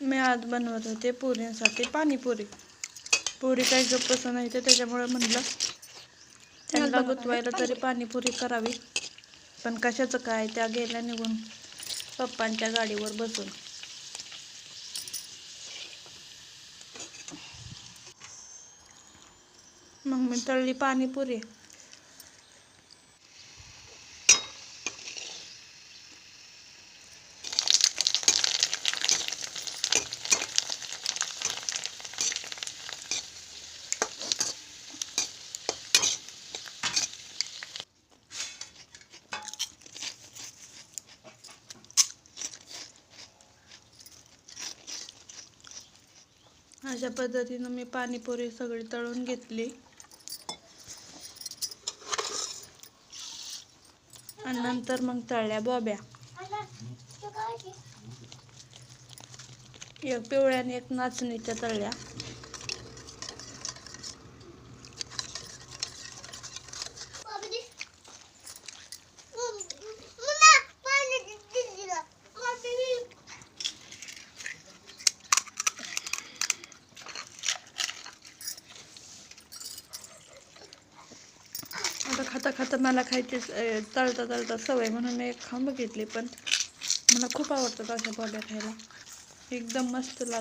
मी आज बनवत होते पुरींसाठी पाणीपुरी. पुरी काही गप्पच नाही तर त्याच्यामुळे म्हणलं त्यांना गुतवायला तरी पाणीपुरी करावी. पण कशाचं काय, त्या गेल्या निघून पप्पांच्या गाडीवर बसून. मग मी तळली पाणीपुरी. अशा पद्धतीनं मी पाणीपुरी सगळी तळून घेतली आणि नंतर मग तळल्या बॉब्या. एक पिवळ्या आणि एक नाचणीच्या तळल्या. आता खाता खाता मला खायची तळता तळता सवय म्हणून मी एक खाऊन बघितली, पण मला खूप आवडतात अशा बॉब्या खायला. एकदम मस्त लागतात.